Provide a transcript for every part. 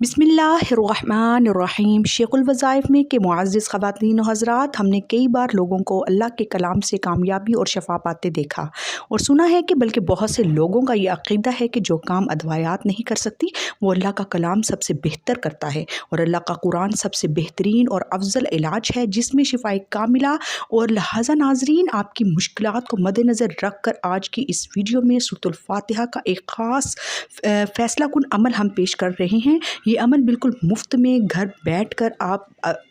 बिस्मिल्लाहिर्रहमानिर्रहीम। शेखुल वज़ाइफ में के मुअज़्ज़िज़ ख़वातीन व हज़रात, हमने कई बार लोगों को अल्लाह के कलाम से कामयाबी और शफ़ा पाते देखा और सुना है कि बल्कि बहुत से लोगों का ये अक़ीदा है कि जो काम अदवायात नहीं कर सकती वो अल्लाह का कलाम सबसे बेहतर करता है और अल्लाह का कुरान सबसे बेहतरीन और अफजल इलाज है जिसमें शिफ़ाए कामिला। और लिहाजा नाज़रीन, आपकी मुश्किलात को मद्देनज़र रख कर आज की इस वीडियो में सूरतुल फ़ातिहा का एक ख़ास फ़ैसला कुन अमल हम पेश कर रहे हैं। ये अमल बिल्कुल मुफ्त में घर बैठकर आप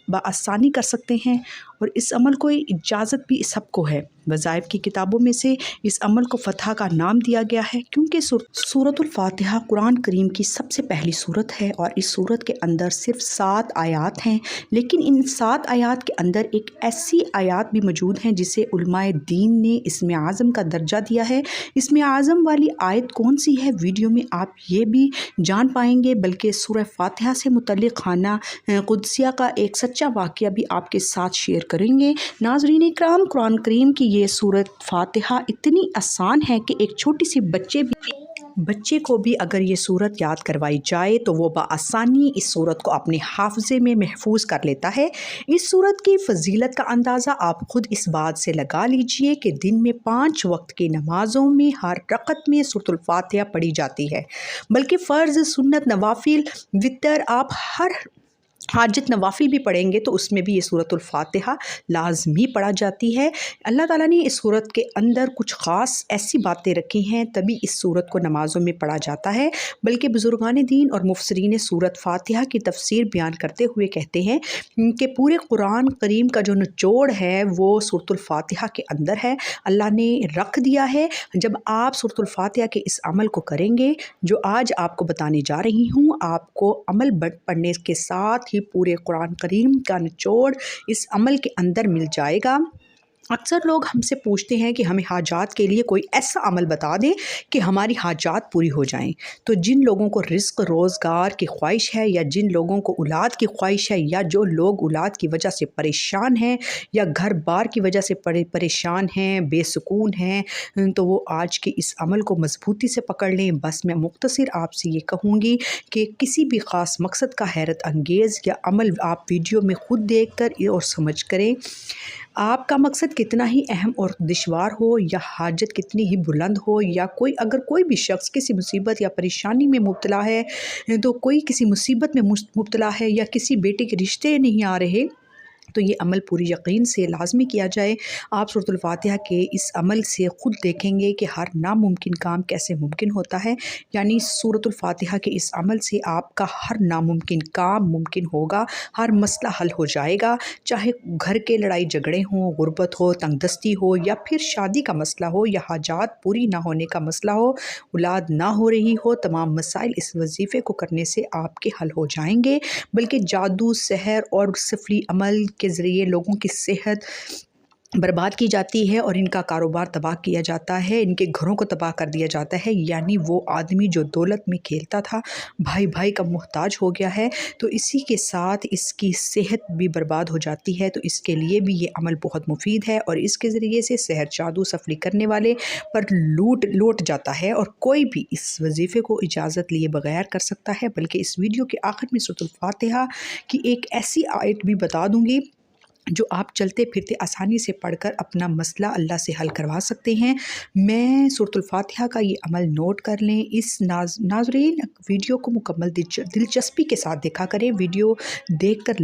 बआसानी कर सकते हैं और इस अमल को इजाज़त भी सबको है। वज़ाइफ की किताबों में से इस अमल को फ़तह का नाम दिया गया है क्योंकि सूरतुल फ़ातिहा कुरान करीम की सबसे पहली सूरत है और इस सूरत के अंदर सिर्फ 7 आयात हैं। लेकिन इन 7 आयात के अंदर एक ऐसी आयात भी मौजूद हैं जिसे उलमाए दीन ने इसमें आज़म का दर्जा दिया है। इसमें आज़म वाली आयत कौन सी है, वीडियो में आप ये भी जान पाएंगे, बल्कि सूरह फ़ातिहा से मुतल्लिक़ खाना कुद्सिया का एक सच्चा वाक़या भी आपके साथ शेयर करेंगे। नाज़रीन इकराम, कुरान करीम की ये सूरत फ़ातिहा इतनी आसान है कि एक छोटी सी बच्चे को भी अगर ये सूरत याद करवाई जाए तो वो बआसानी इस सूरत को अपने हाफ़ज़े में महफूज कर लेता है। इस सूरत की फ़जीलत का अंदाज़ा आप ख़ुद इस बात से लगा लीजिए कि दिन में 5 वक्त की नमाज़ों में हर रक़त में सूरतुल फ़ातिहा पढ़ी जाती है, बल्कि फ़र्ज़, सुन्नत, नवाफिल, वितर आप हर हाजत नवाफिल भी पढ़ेंगे तो उसमें भी ये सूरतुल फ़ातिहा लाज़मी पढ़ा जाती है। अल्लाह ताला ने इस सूरत के अंदर कुछ ख़ास ऐसी बातें रखी हैं तभी इस सूरत को नमाज़ों में पढ़ा जाता है। बल्कि बुज़ुर्गान दीन और मुफ़स्सिरीन सूरत फ़ातिहा की तफ़सीर बयान करते हुए कहते हैं कि पूरे कुरान करीम का जो निचोड़ है वो सूरतुल फ़ातिहा के अंदर है। अल्लाह ने रख दिया है। जब आप सूरतुल फ़ातिहा के इस अमल को करेंगे जो आज आपको बताने जा रही हूँ, आपको अमल पढ़ने के साथ ही पूरे कुरान करीम का निचोड़ इस अमल के अंदर मिल जाएगा। अक्सर लोग हमसे पूछते हैं कि हमें हाजात के लिए कोई ऐसा अमल बता दें कि हमारी हाजात पूरी हो जाएं। तो जिन लोगों को रिज़्क़ रोज़गार की ख्वाहिश है या जिन लोगों को औलाद की ख्वाहिश है या जो लोग औलाद की वजह से परेशान हैं या घर बार की वजह से परेशान हैं, बेसुकून हैं, तो वो आज के इस अमल को मज़बूती से पकड़ लें। बस मैं मुख्तसर आपसे ये कहूँगी कि किसी भी ख़ास मकसद का हैरत अंगेज़ या अमल आप वीडियो में ख़ुद देख कर और समझ करें। आपका मकसद कितना ही अहम और दुश्वार हो या हाजत कितनी ही बुलंद हो या अगर कोई भी शख्स किसी मुसीबत या परेशानी में मुब्तला है, तो कोई किसी मुसीबत में मुब्तला है या किसी बेटे के रिश्ते नहीं आ रहे, तो ये अमल पूरी यकीन से लाजमी किया जाए। आप सूरतुल फ़ातिहा के इस अमल से ख़ुद देखेंगे कि हर नामुमकिन काम कैसे मुमकिन होता है। यानी सूरतुल फ़ातिहा के इस अमल से आपका हर नामुमकिन काम मुमकिन होगा, हर मसला हल हो जाएगा। चाहे घर के लड़ाई झगड़े हों, गुर्बत हो, तंगदस्ती हो या फिर शादी का मसला हो या हाजात पूरी ना होने का मसला हो, औलाद ना हो रही हो, तमाम मसाइल इस वजीफ़े को करने से आपके हल हो जाएंगे। बल्कि जादू, सहर और सफली अमल के ज़रिए लोगों की सेहत बर्बाद की जाती है और इनका कारोबार तबाह किया जाता है, इनके घरों को तबाह कर दिया जाता है। यानी वो आदमी जो दौलत में खेलता था, भाई भाई का मोहताज हो गया है, तो इसी के साथ इसकी सेहत भी बर्बाद हो जाती है। तो इसके लिए भी ये अमल बहुत मुफीद है और इसके ज़रिए से सहर, जादू, सफली करने वाले पर लौट जाता है और कोई भी इस वजीफ़े को इजाज़त लिए बगैर कर सकता है। बल्कि इस वीडियो के आखिर में सूरतुल फ़ातिहा की एक ऐसी आयत भी बता दूँगी जो आप चलते फिरते आसानी से पढ़कर अपना मसला अल्लाह से हल करवा सकते हैं। मैं सूरतुल फ़ातिहा का ये अमल नोट कर लें। इस नाज़रीन वीडियो को मुकम्मल दिलचस्पी के साथ देखा करें। वीडियो देखकर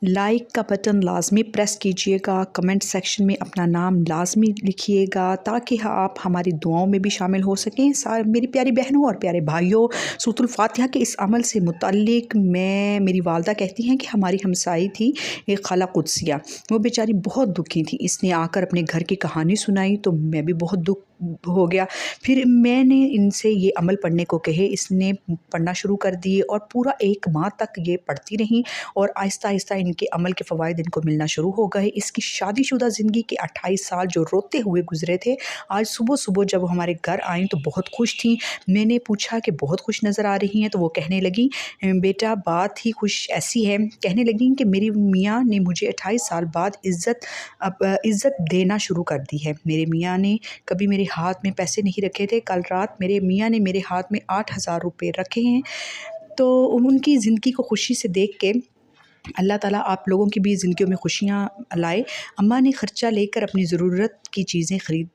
लाइक का बटन लाजमी प्रेस कीजिएगा। कमेंट सेक्शन में अपना नाम लाजमी लिखिएगा ताकि आप हमारी दुआओं में भी शामिल हो सकें। मेरी प्यारी बहनों और प्यारे भाइयों, सूरतुल फ़ातिहा के इस अमल से मुतल्लिक़ मेरी वालदा कहती हैं कि हमारी हमसाई थी एक खाला कुद्सिया, वो बेचारी बहुत दुखी थी। इसने आकर अपने घर की कहानी सुनाई तो मैं भी बहुत दुख हो गया। फिर मैंने इनसे ये अमल पढ़ने को कहे, इसने पढ़ना शुरू कर दिए और पूरा 1 माह तक ये पढ़ती रहीं और आहिस्ता आहिस्ता इनके अमल के फ़वाइद इनको मिलना शुरू हो गए। इसकी शादीशुदा ज़िंदगी के 28 साल जो रोते हुए गुजरे थे, आज सुबह सुबह जब वो हमारे घर आईं तो बहुत खुश थीं। मैंने पूछा कि बहुत खुश नज़र आ रही हैं, तो वो कहने लगी, बेटा बात ही खुश ऐसी है, कहने लगी कि मेरी मियाँ ने मुझे 28 साल बाद इज़्ज़त देना शुरू कर दी है। मेरे मियाँ ने कभी मेरे हाथ में पैसे नहीं रखे थे। कल रात मेरे मियाँ ने मेरे हाथ में 8,000 रुपये रखे हैं। تو उनकी ज़िंदगी को खुशी से देख के अल्लाह ताला आप लोगों की भी ज़िंदगियों में खुशियाँ लाए। अम्मा ने ख़र्चा लेकर अपनी ज़रूरत की चीज़ें ख़रीदी।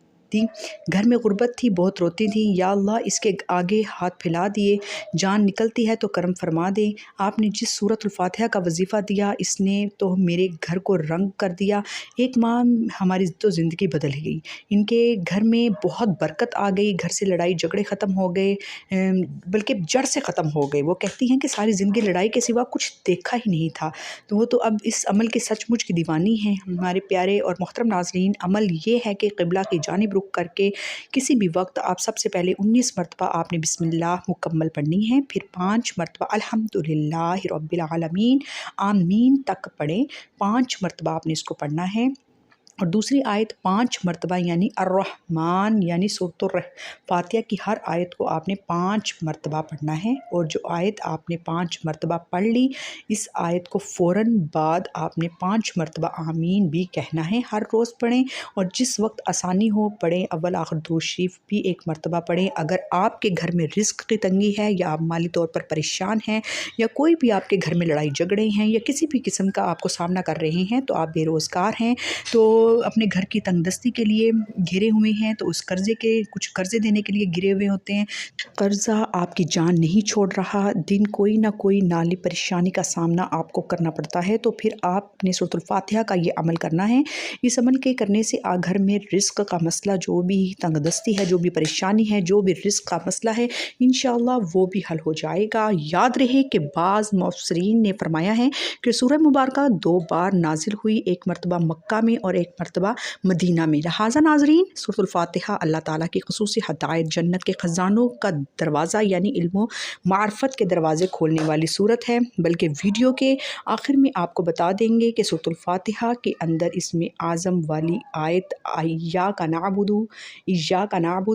घर में गुर्बत थी, बहुत रोती थी, या अल्लाह इसके आगे हाथ फैला दिए, जान निकलती है तो करम फरमा दे। आपने जिस सूरतुल फातिहा का वजीफ़ा दिया इसने तो मेरे घर को रंग कर दिया। एक माँ हमारी तो ज़िंदगी बदल गई। इनके घर में बहुत बरकत आ गई, घर से लड़ाई झगड़े ख़त्म हो गए, बल्कि जड़ से ख़त्म हो गए। वो कहती हैं कि सारी ज़िंदगी लड़ाई के सिवा कुछ देखा ही नहीं था। तो वो तो अब इस अमल की सचमुच की दीवानी हैं। हमारे प्यारे और मोहतरम नाज़रीन, अमल ये है कि क़िबला की जानिब रुख करके किसी भी वक्त आप सबसे पहले 19 मरतबा आपने बिस्मिल्लाह मुकम्मल पढ़नी है, फिर 5 मरतबा अल्हम्दुलिल्लाहि रब्बिल आलमीन आमीन तक पढ़ें। 5 मरतबा आपने इसको पढ़ना है। और दूसरी आयत 5 मरतबा यानी अर्रहमान यानी सूरतुर फातिहा की हर आयत को आपने 5 मरतबा पढ़ना है। और जो आयत आपने 5 मरतबा पढ़ ली, इस आयत को फ़ौरन बाद आपने 5 मरतबा आमीन भी कहना है। हर रोज़ पढ़ें और जिस वक्त आसानी हो पढ़ें। अव्वल आखिर दुरूद शरीफ भी 1 मरतबा पढ़ें। अगर आपके घर में रिज़्क़ की तंगी है या आप माली तौर पर परेशान हैं या कोई भी आपके घर में लड़ाई झगड़े हैं या किसी भी किस्म का आपको सामना कर रहे हैं, तो आप बेरोज़गार हैं, तो अपने घर की तंगदस्ती के लिए घिरे हुए हैं, तो उस कुछ कर्ज़े देने के लिए घिरे हुए होते हैं, कर्ज़ा आपकी जान नहीं छोड़ रहा, दिन कोई ना कोई नाली परेशानी का सामना आपको करना पड़ता है, तो फिर आपने सूरतुल फातिहा का ये अमल करना है। इस अमल के करने से घर में रिज़्क़ का मसला, जो भी तंगदस्ती है, जो भी परेशानी है, जो भी रिज़्क़ का मसला है, इंशाअल्लाह वो भी हल हो जाएगा। याद रहे कि बाज़ मुफ़स्सिरीन ने फरमाया है कि सूरह मुबारका 2 बार नाजिल हुई, 1 मरतबा मक्का में और 1 मरतबा मदीना में। लिहाजा नाज़रीन, सूरतुल फातिहा अल्लाह ताला की ख़ुसूसी हदायत, जन्नत के ख़ज़ानों का दरवाज़ा यानी इल्म मार्फत के दरवाज़े खोलने वाली सूरत है। बल्कि वीडियो के आखिर में आपको बता देंगे कि सूरतुल फातिहा के अंदर इसमें आज़म वाली आयत इय्याका नअबुदु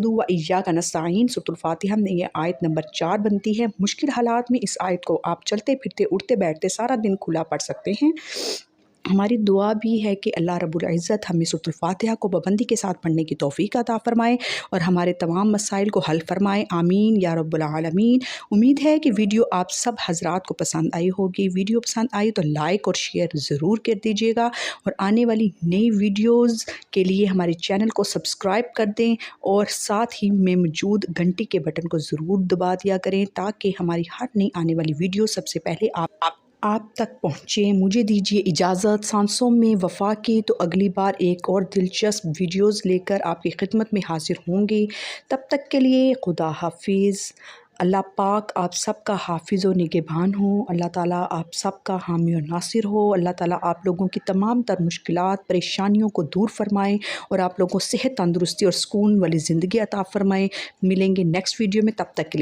व इय्याका नस्तईन, सूरतुल फातिहा में ये आयत नंबर 4 बनती है। मुश्किल हालात में इस आयत को आप चलते फिरते उठते बैठते सारा दिन खुला पढ़ सकते हैं। हमारी दुआ भी है कि अल्लाह रब्बुल इज़्ज़त हमें सूरतुल फातिहा को पाबंदी के साथ पढ़ने की तौफ़ीक अता फ़रमाए और हमारे तमाम मसाइल को हल फ़रमाए। आमीन या रब्बुल आलमीन। उम्मीद है कि वीडियो आप सब हज़रात को पसंद आई होगी। वीडियो पसंद आई तो लाइक और शेयर ज़रूर कर दीजिएगा और आने वाली नई वीडियोज़ के लिए हमारे चैनल को सब्सक्राइब कर दें और साथ ही में मौजूद घंटी के बटन को ज़रूर दबा दिया करें, ताकि हमारी हर नई आने वाली वीडियो सबसे पहले आप तक पहुँचे। मुझे दीजिए इजाज़त। सांसों में वफ़ा की, तो अगली बार एक और दिलचस्प वीडियोज़ लेकर आपकी खिदमत में हाज़िर होंगी। तब तक के लिए खुदा हाफिज़। अल्लाह पाक आप सबका हाफिज़ व निगहबान हो। अल्लाह ताला आप सबका हामी और नासिर हो। अल्लाह ताला आप लोगों की तमाम तर मुश्किलात परेशानियों को दूर फरमाए और आप लोगों को सेहत, तंदुरुस्ती और सुकून वाली ज़िंदगी अता फ़रमाए। मिलेंगे नेक्स्ट वीडियो में, तब तक के लिए